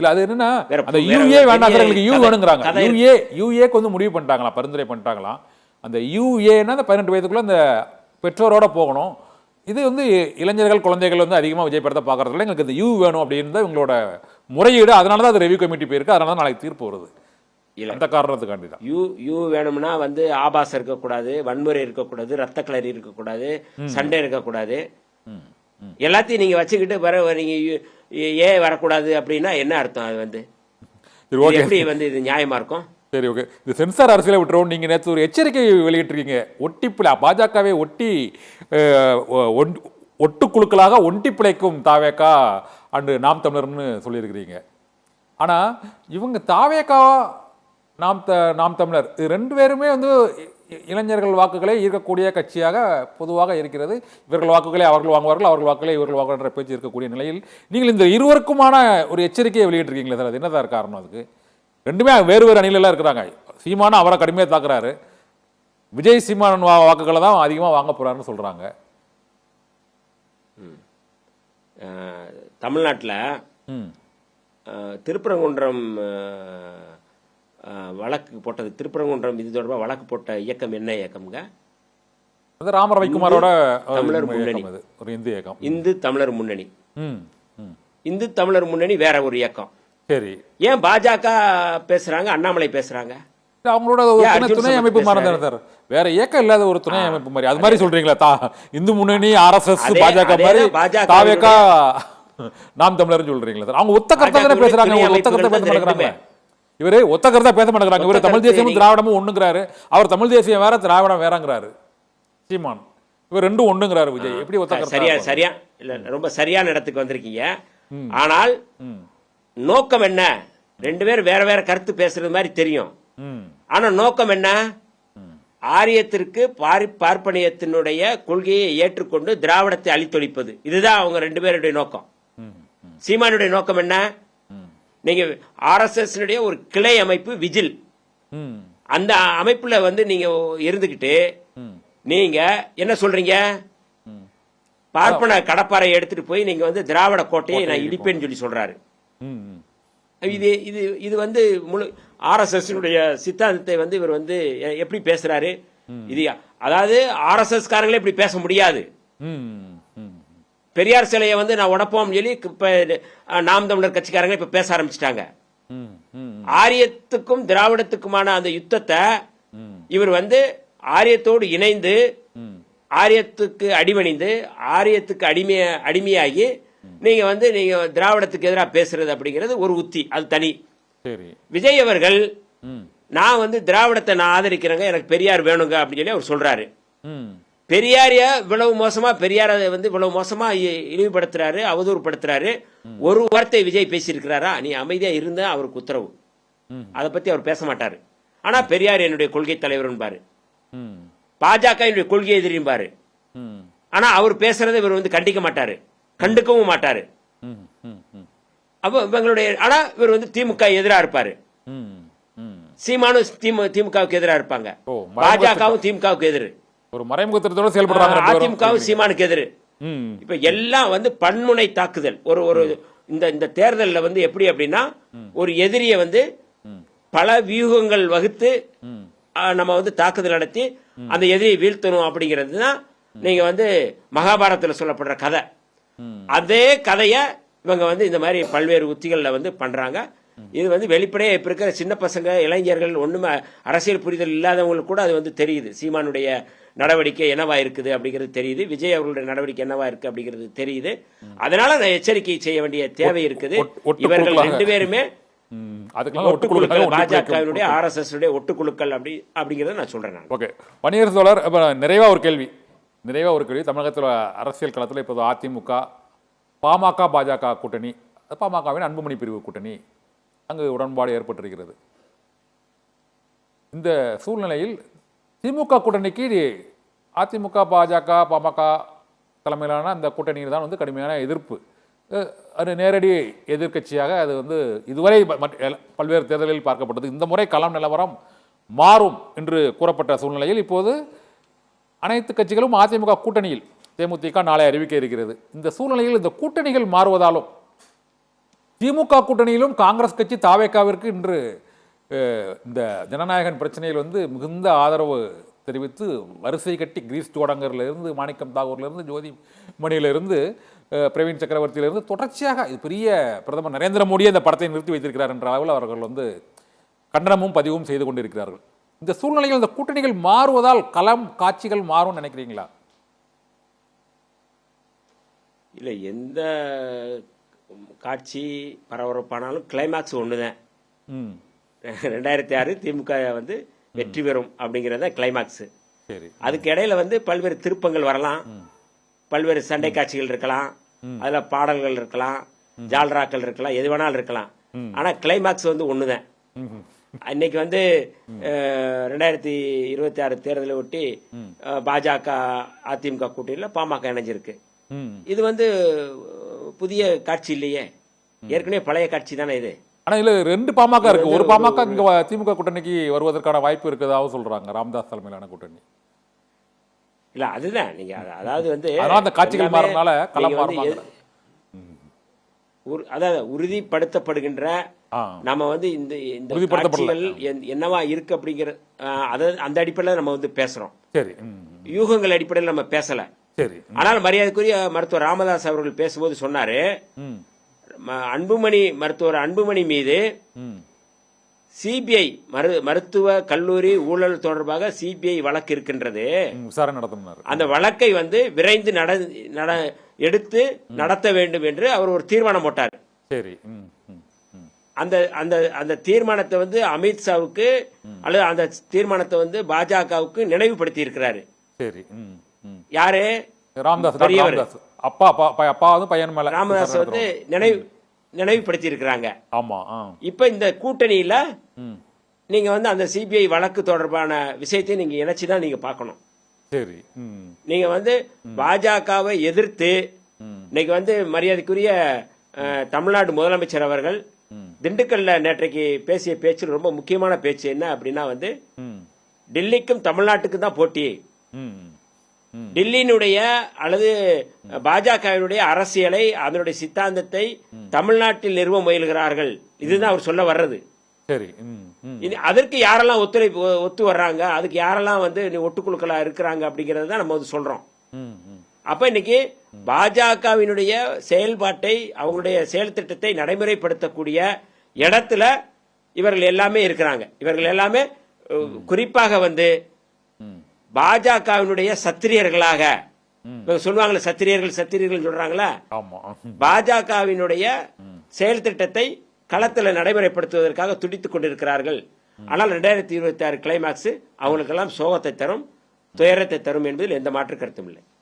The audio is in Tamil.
இல்ல அது என்னன்னா அந்த யூஏ வேண்டாம் சார், எங்களுக்கு யூ வேணுங்கிறாங்க. யூஏக்கு வந்து முடிவு பண்ணிட்டாங்களா, பரிந்துரை பண்ணிட்டாங்களாம். அந்த யூஏன்னா அந்த 18 வயதுக்குள்ள அந்த பெற்றோரோட போகணும். இது வந்து இளைஞர்கள் குழந்தைகள் வந்து அதிகமாக விஜய் படத்தை பார்க்கறதுல எங்களுக்கு இந்த யூ வேணும் அப்படின்னு தான் இவங்களோட முறையீடு. அதனால தான் அது ரிவ்யூ கமிட்டி போயிருக்கு. அதனால தான் நாளைக்கு தீர்ப்பு வருது. அந்த காரணத்துக்காண்டி தான் யூ வேணும்னா வந்து ஆபாசம் இருக்கக்கூடாது, வன்முறை இருக்கக்கூடாது, ரத்த கிளறி இருக்கக்கூடாது, சண்டை இருக்கக்கூடாது. எல்லாத்தையும் நீங்க வச்சுக்கிட்டு நீங்க ஏ வரக்கூடாது அப்படின்னா என்ன அர்த்தம்? அது வந்து எப்படி வந்து இது நியாயமா இருக்கும்? சரி, ஓகே. இது சென்சார் அரசியலை விட்டுறோம். நீங்க நேற்று ஒரு எச்சரிக்கை வெளியிட்டிருக்கீங்க. ஒட்டிப்பிழை பாஜகவை ஒட்டுக்குழுக்களாக ஒண்டி பிழைக்கும் தாவேக்கா அண்டு நாம் தமிழர்னு சொல்லியிருக்கிறீங்க. ஆனா இவங்க தாவேக்கா நாம் தமிழர் இது ரெண்டு பேருமே வந்து இளைஞர்கள் வாக்குகளை ஈர்க்கக்கூடிய கட்சியாக பொதுவாக இருக்கிறது. இவர்கள் வாக்குகளை அவர்கள் வாங்குவார்கள், அவர்கள் வாக்குகளை இவர்கள் வாங்குகின்ற பேச்சு இருக்கக்கூடிய நிலையில் நீங்கள் இந்த இருவருக்குமான ஒரு எச்சரிக்கையை வெளியிட்டிருக்கீங்களே சார், அது என்னதான் காரணம்? அதுக்கு ரெண்டுமே வேறு வேறு அணிலெல்லாம் இருக்கிறாங்க. சீமானா அவரை கடுமையாக தாக்குறாரு, விஜய் சீமான் வாக்குகளை தான் அதிகமாக வாங்க போறாருன்னு சொல்றாங்க. தமிழ்நாட்டில் திருப்பரங்குன்றம் வழக்கு போட்டது, திருப்பரங்குன்றம் இது தொடர்பாக வழக்கு போட்ட இயக்கம் என்ன இயக்கம்ங்க? அது ராம ரவிக்குமாரோட தமிழர் முன்னணி, ஒரு இந்து இயக்கம், இந்து தமிழர் முன்னணி. இந்து தமிழர் முன்னணி வேற ஒரு இயக்கம். சரி, ஏன் பாஜக பேசுறாங்க, அண்ணாமலை பேசுறாங்க? அவங்களோட துணை அமைப்பு மாதிரி சார், வேற இயக்கம் இல்லாத ஒரு துணை அமைப்பு மாதிரி. அது மாதிரி சொல்றீங்களா? இந்து முன்னணி, RSS, பாஜக மாதிரி தாவேக்கா நாம் தமிழர் சொல்றீங்களா சார்? அவங்க ஒத்த கருத்தா தானே பேசுறாங்க, ஒத்த கருத்தா பேச மாட்டேங்கிறாங்க. இவரு ஒத்த கருத்தா பேச மாட்டேங்கிறாங்க. இவரு தமிழ் தேசியமும் திராவிடமும் ஒண்ணுங்கிறாரு, அவர் தமிழ் தேசியம் வேற திராவிடம் வேறங்கிறாரு சீமான். இவர் ரெண்டும் ஒண்ணுங்கிறாரு விஜய். எப்படி ஒத்த கருத்தா? சரியா இல்ல, ரொம்ப சரியான இடத்துக்கு வந்திருக்கீங்க. ஆனால் நோக்கம் என்ன? ரெண்டு பேரும் வேற வேற கருத்து பேசுறது மாதிரி தெரியும். ஆனா நோக்கம் என்ன? ஆரியத்திற்கு பார்ப்பனியத்தினுடைய கொள்கையை ஏற்றுக்கொண்டு திராவிடத்தை அழித்தொழிப்பது. இதுதான் அவங்க ரெண்டு பேருடைய நோக்கம். சீமானுடைய நோக்கம் என்ன? நீங்க RSS ஒரு கிளை அமைப்பு விஜில், அந்த அமைப்புல வந்து நீங்க இருந்துகிட்டு நீங்க என்ன சொல்றீங்க? பார்ப்பன கடப்பாறை எடுத்துட்டு போய் நீங்க வந்து திராவிட கோட்டையை நான் இடிப்பேன்னு சொல்லி சொல்றாரு. இது வந்து முழு RSS சித்தாந்தத்தை வந்து இவர் வந்து எப்படி பேசுறாரு? இது அதாவது RSS காரங்களே இப்படி பேச முடியாது. பெரியார் சிலையை வந்து நான் உடப்போம் சொல்லி இப்ப நாம் தமிழர் கட்சிக்காரங்க இப்ப பேச ஆரம்பிச்சிட்டாங்க. ஆரியத்துக்கும் திராவிடத்துக்குமான அந்த யுத்தத்தை இவர் வந்து ஆரியத்தோடு இணைந்து ஆரியத்துக்கு அடிமணிந்து ஆரியத்துக்கு அடிமையாகி நீங்க வந்து நீங்க திராவிடத்துக்கு எதிராக பேசுறது அப்படிங்கிறது ஒரு உத்தி, அது தனி. விஜய் அவர்கள் நான் வந்து திராவிடத்தை நான் ஆதரிக்கிறேங்க, எனக்கு பெரியார் வேணுங்க அப்படின்னு சொல்லி அவர் சொல்றாரு. பெரியாரிய இவ்வளவு மோசமா, பெரியார வந்து இவ்வளவு மோசமா இழிவுபடுத்துறாரு, அவதூறுபடுத்துறாரு. ஒரு வார்த்தை விஜய் பேசியிருக்கிறாரா? நீ அமைதியா இருந்தா அவருக்கு உத்தரவு. அதை பத்தி அவர் பேச மாட்டாரு. ஆனா பெரியார் என்னுடைய கொள்கை தலைவர் பாரு, பாஜக என்னுடைய கொள்கை எதிரிம்பாரு. ஆனா அவர் பேசுறதை இவர் வந்து கண்டிக்க மாட்டாரு, கண்டுக்கவும் மாட்டாரு. அப்ப இவங்களுடைய ஆனா இவர் வந்து திமுக எதிராக இருப்பாரு. சீமானும் திமுகவுக்கு எதிராக இருப்பாங்க, பாஜகவும் திமுகவுக்கு எதிர், ஒரு மறைமுகத்தோட செயல்படுறாங்க. அதிமுகவும் சீமானுக்கு எதிர். இப்ப எல்லாம் வந்து பன்முனை தாக்குதல். ஒரு இந்த தேர்தலில் வந்து எப்படி அப்படின்னா ஒரு எதிரியை வந்து பல வியூகங்கள் வகுத்து நம்ம வந்து தாக்குதல் நடத்தி அந்த எதிரியை வீழ்த்தணும் அப்படிங்கிறது தான் நீங்க வந்து மகாபாரதத்தில் சொல்லப்படுற கதை. அதே கதைய இவங்க வந்து இந்த மாதிரி பல்வேறு உத்திகள்ல வந்து பண்றாங்க. இது வந்து வெளிப்படையா இப்ப இருக்கிற சின்ன பசங்க, இளைஞர்கள், ஒண்ணுமே அரசியல் புரிதல் இல்லாதவங்களுக்கு கூட அது வந்து தெரியுது. சீமானுடைய நடவடிக்கை என்னவா இருக்குது அப்படிங்கிறது தெரியுது, விஜய் அவர்களுடைய நடவடிக்கை என்னவா இருக்கு அப்படிங்கிறது தெரியுது. அதனால நான் எச்சரிக்கை செய்ய வேண்டிய தேவை இருக்குது. இவர்கள் ரெண்டு பேருமே ஒட்டுக்குழுக்கள், பாஜகவினுடைய RSS ஒட்டுக்குழுக்கள் அப்படிங்கறத நான் சொல்றேன். ஓகே, பன்னீர் தோழர், நிறைவா ஒரு கேள்வி. தமிழகத்தில் அரசியல் களத்தில் இப்போது அதிமுக, பாமக, பாஜக கூட்டணி, பாமகவின் அன்புமணி பிரிவு கூட்டணி அங்கு உடன்பாடு ஏற்பட்டிருக்கிறது. இந்த சூழ்நிலையில் திமுக கூட்டணிக்கு அதிமுக, பாஜக, பாமக தலைமையிலான அந்த கூட்டணியில் தான் வந்து கடுமையான எதிர்ப்பு. அது நேரடி எதிர்கட்சியாக அது வந்து இதுவரை பல்வேறு தேர்தலில் பார்க்கப்பட்டது. இந்த முறை களம் நிலவரம் மாறும் என்று கூறப்பட்ட சூழ்நிலையில் இப்போது அனைத்து கட்சிகளும் அதிமுக கூட்டணியில், தேமுதிக நாளை அறிவிக்க இருக்கிறது. இந்த சூழ்நிலையில் இந்த கூட்டணிகள் மாறுவதாலும் திமுக கூட்டணியிலும் காங்கிரஸ் கட்சி தாவேக்காவிற்கு இன்று இந்த ஜனநாயகன் பிரச்சனையில் வந்து மிகுந்த ஆதரவு தெரிவித்து வரிசை கட்டி கிரீஸ் ஜோடங்கர்ல இருந்து மாணிக்கம் தாகூர்ல இருந்து ஜோதி மணியிலிருந்து பிரவீன் சக்கரவர்த்தியிலிருந்து தொடர்ச்சியாக இது பெரிய பிரதமர் நரேந்திர மோடியே இந்த படத்தை நிறுத்தி வைத்திருக்கிறார் என்ற அளவில் அவர்கள் வந்து கண்டனமும் பதிவும் செய்து கொண்டிருக்கிறார்கள். இந்த சூழ்நிலையில் இந்த கூட்டணிகள் மாறுவதால் களம் காட்சிகள் மாறும் நினைக்கிறீங்களா? இல்லை, எந்த காட்சி பரபரப்பானாலும் கிளைமாக்ஸ் ஒண்ணுதான். 2006 திமுக வந்து வெற்றி பெறும் அப்படிங்கறத கிளைமாக்ஸ். அதுக்கு இடையில வந்து பல்வேறு திருப்பங்கள் வரலாம், பல்வேறு சண்டை காட்சிகள் இருக்கலாம், அதுல பாடல்கள் இருக்கலாம், ஜால்ராக்கள் இருக்கலாம், எது வேணாலும் இருக்கலாம். ஆனா கிளைமாக்ஸ் வந்து ஒண்ணுதான். இன்னைக்கு வந்து 2026 தேர்தலை ஒட்டி பாஜக அதிமுக கூட்டணியில் பாமக இணைஞ்சிருக்கு. இது வந்து புதிய காட்சி இல்லையே, ஏற்கனவே பழைய காட்சி தானே இது. ஆனா இதுல 2 பாமக இருக்கு. ஒரு பாமக இங்க திமுக கூட்டணிக்கு வருவதற்கான வாய்ப்பு இருக்கிறதாக சொல்றாங்க, ராமதாஸ் தலைமையிலான கூட்டணி. இல்ல அதுதான் நீங்க அதாவது வந்து அந்த காட்சிகள் மாறனால களம் மாறும். அதாவது உறுதிப்படுத்தப்படுகின்ற நம்ம வந்து இந்த காட்சிகள் என்னவா இருக்கு அப்படிங்கிற அந்த அடிப்படையில் நம்ம வந்து பேசுறோம். சரி, யூகங்கள் அடிப்படையில் நம்ம பேசல. சரி. ஆனால் மரியாதைக்குரிய மருத்துவர் ராமதாஸ் அவர்கள் பேசும்போது சொன்னாரு, மருத்துவர் அன்புமணி மீது சிபிஐ மருத்துவ கல்லூரி ஊழல் தொடர்பாக சிபிஐ வழக்கு இருக்கின்றது, விசாரணை நடத்தும். அந்த வழக்கை வந்து விரைந்து எடுத்து நடத்த வேண்டும் என்று அவர் ஒரு தீர்மானம் போட்டார். சரி. அந்த அந்த அந்த தீர்மானத்தை வந்து அமித்ஷாவுக்கு அல்லது அந்த தீர்மானத்தை வந்து பாஜகவுக்கு நினைவுபடுத்தி இருக்கிறாரு. சரி. யாரு? ராமதாஸ் அப்பா பையன் மேல ராமதாஸ் வந்து நினைவுபடுத்தி இருக்கிறாங்க. ஆமா. இப்ப இந்த கூட்டணியில நீங்க வந்து அந்த சிபிஐ வழக்கு தொடர்பான விஷயத்தை நீங்க இணைச்சுதான் நீங்க பார்க்கணும். சரி. நீங்க வந்து பாஜகவை எதிர்த்து இன்னைக்கு வந்து மரியாதைக்குரிய தமிழ்நாடு முதலமைச்சர் அவர்கள் திண்டுக்கல்ல நேற்றைக்கு பேசிய பேச்சு ரொம்ப முக்கியமான பேச்சு. என்ன அப்படின்னா வந்து டெல்லிக்கும் தமிழ்நாட்டுக்கும் தான் போட்டி, டெல்லியினுடைய அல்லது பாஜகவினுடைய அரசியலை அதனுடைய சித்தாந்தத்தை தமிழ்நாட்டில் நிறுவ முயல்கிறார்கள், இதுதான் அவர் சொல்ல வர்றது. சரி. அதற்கு யாரெல்லாம் ஒத்து வர்றாங்க, அதுக்கு யாரெல்லாம் வந்து ஒட்டுக்குழுக்களா இருக்கிறாங்க அப்படிங்கறத நம்ம வந்து சொல்றோம். அப்ப இன்னைக்கு பாஜகவினுடைய செயல்பாட்டை, அவங்களுடைய செயல் திட்டத்தை நடைமுறைப்படுத்தக்கூடிய இடத்துல இவர்கள் எல்லாமே இருக்கிறாங்க. இவர்கள் எல்லாமே குறிப்பாக வந்து பாஜகவினுடைய சத்திரியர்களாக சொல்லுவாங்களே, சத்திரியர்கள் சொல்றாங்களா, பாஜகவினுடைய செயல் திட்டத்தை களத்தில் நடைமுறைப்படுத்துவதற்காக துடித்துக் கொண்டிருக்கிறார்கள். ஆனால் 2026 கிளைமாக்ஸ் அவங்களுக்கெல்லாம் சோகத்தை தரும், துயரத்தை தரும் என்பதில் எந்த மாற்று கருத்தும் இல்லை.